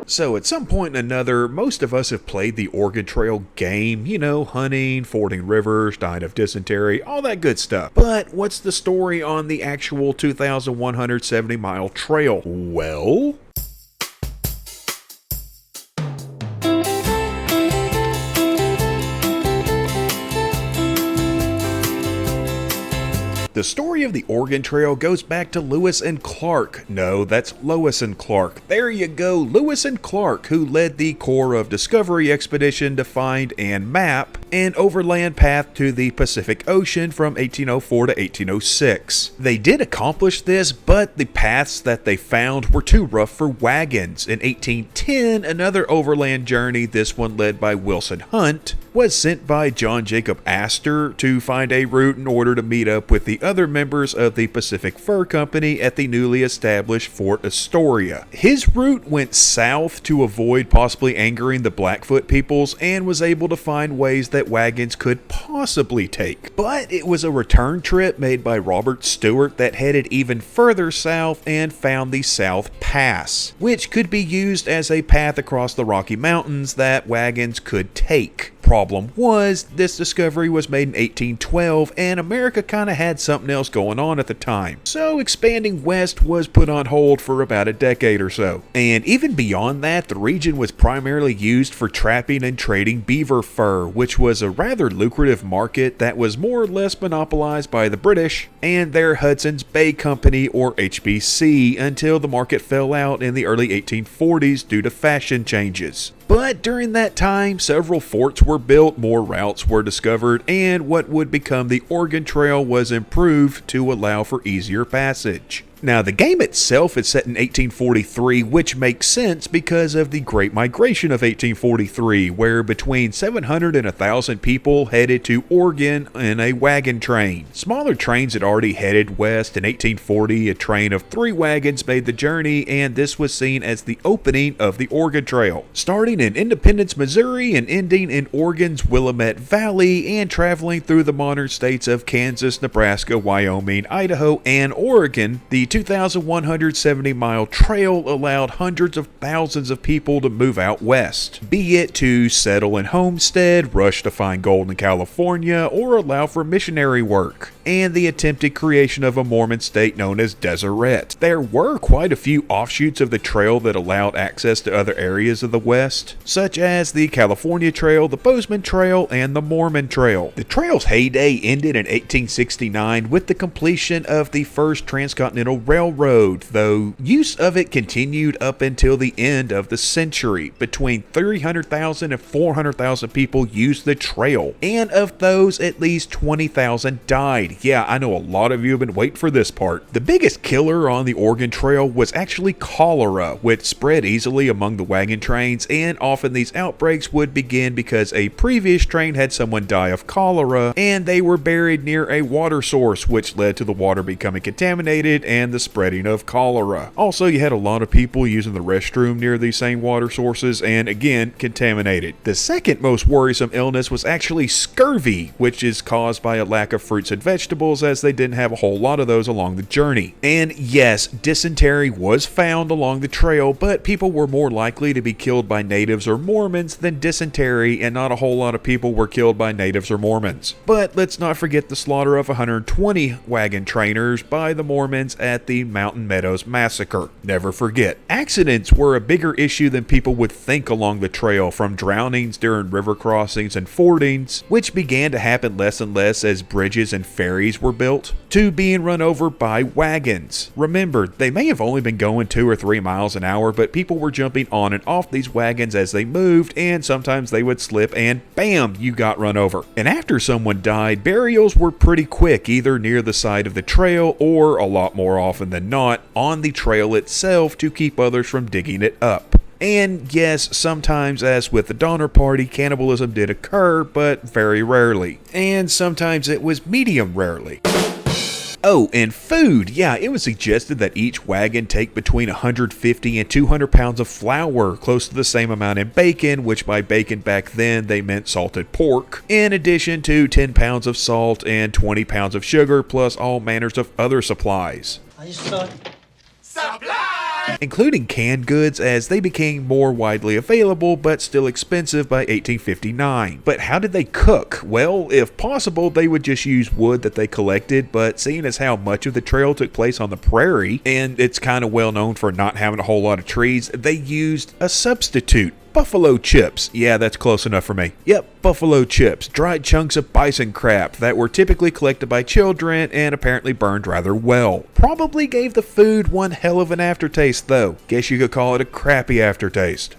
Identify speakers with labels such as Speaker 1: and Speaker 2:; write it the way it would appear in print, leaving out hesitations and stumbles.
Speaker 1: So at some point or another, most of us have played the Oregon Trail game, you know, hunting, fording rivers, dying of dysentery, all that good stuff. But what's the story on the actual 2,170-mile trail? Well, the story of the Oregon Trail goes back to Lewis and Clark. No, that's Lois and Clark. There you go, Lewis and Clark, who led the Corps of Discovery expedition to find and map an overland path to the Pacific Ocean from 1804 to 1806. They did accomplish this, but the paths that they found were too rough for wagons. In 1810, another overland journey, this one led by Wilson Hunt, was sent by John Jacob Astor to find a route in order to meet up with the other members of the Pacific Fur Company at the newly established Fort Astoria. His route went south to avoid possibly angering the Blackfoot peoples and was able to find ways that wagons could possibly take. But it was a return trip made by Robert Stewart that headed even further south and found the South Pass, which could be used as a path across the Rocky Mountains that wagons could take. Problem was, this discovery was made in 1812 and America kind of had something else going on at the time. So expanding west was put on hold for about a decade or so. And even beyond that, the region was primarily used for trapping and trading beaver fur, which was a rather lucrative market that was more or less monopolized by the British and their Hudson's Bay Company, or HBC, until the market fell out in the early 1840s due to fashion changes. But during that time, several forts were built, more routes were discovered, and what would become the Oregon Trail was improved to allow for easier passage. Now, the game itself is set in 1843, which makes sense because of the Great Migration of 1843, where between 700 and 1,000 people headed to Oregon in a wagon train. Smaller trains had already headed west. In 1840, a train of 3 wagons made the journey, and this was seen as the opening of the Oregon Trail. Starting in Independence, Missouri, and ending in Oregon's Willamette Valley, and traveling through the modern states of Kansas, Nebraska, Wyoming, Idaho, and Oregon, the 2,170-mile trail allowed hundreds of thousands of people to move out west, be it to settle and homestead, rush to find gold in California, or allow for missionary work, and the attempted creation of a Mormon state known as Deseret. There were quite a few offshoots of the trail that allowed access to other areas of the West, such as the California Trail, the Bozeman Trail, and the Mormon Trail. The trail's heyday ended in 1869 with the completion of the first transcontinental railroad, though use of it continued up until the end of the century. Between 300,000 and 400,000 people used the trail, and of those, at least 20,000 died. Yeah, I know a lot of you have been waiting for this part. The biggest killer on the Oregon Trail was actually cholera, which spread easily among the wagon trains, and often these outbreaks would begin because a previous train had someone die of cholera, and they were buried near a water source, which led to the water becoming contaminated and the spreading of cholera. Also, you had a lot of people using the restroom near these same water sources, and again, contaminated. The second most worrisome illness was actually scurvy, which is caused by a lack of fruits and vegetables, as they didn't have a whole lot of those along the journey. And yes, dysentery was found along the trail, but people were more likely to be killed by natives or Mormons than dysentery, and not a whole lot of people were killed by natives or Mormons. But let's not forget the slaughter of 120 wagon trainers by the Mormons at the Mountain Meadows Massacre. Never forget. Accidents were a bigger issue than people would think along the trail, from drownings during river crossings and fordings, which began to happen less and less as bridges and ferries were built, to being run over by wagons. Remember, they may have only been going 2 or 3 miles an hour, but people were jumping on and off these wagons as they moved, and sometimes they would slip and bam, you got run over. And after someone died, burials were pretty quick, either near the side of the trail or, a lot more often than not, on the trail itself to keep others from digging it up. And yes, sometimes, as with the Donner Party, cannibalism did occur, but very rarely. And sometimes it was medium rarely. Oh, and food. Yeah, it was suggested that each wagon take between 150 and 200 pounds of flour, close to the same amount in bacon, which by bacon back then they meant salted pork, in addition to 10 pounds of salt and 20 pounds of sugar, plus all manners of other supplies.
Speaker 2: I just thought... Supplies!
Speaker 1: including canned goods as they became more widely available but still expensive by 1859. But how did they cook? Well, if possible, they would just use wood that they collected, but seeing as how much of the trail took place on the prairie, and it's kind of well known for not having a whole lot of trees, they used a substitute. Buffalo chips. Yeah, that's close enough for me. Yep, buffalo chips, dried chunks of bison crap that were typically collected by children and apparently burned rather well. Probably gave the food one hell of an aftertaste though. Guess you could call it a crappy aftertaste.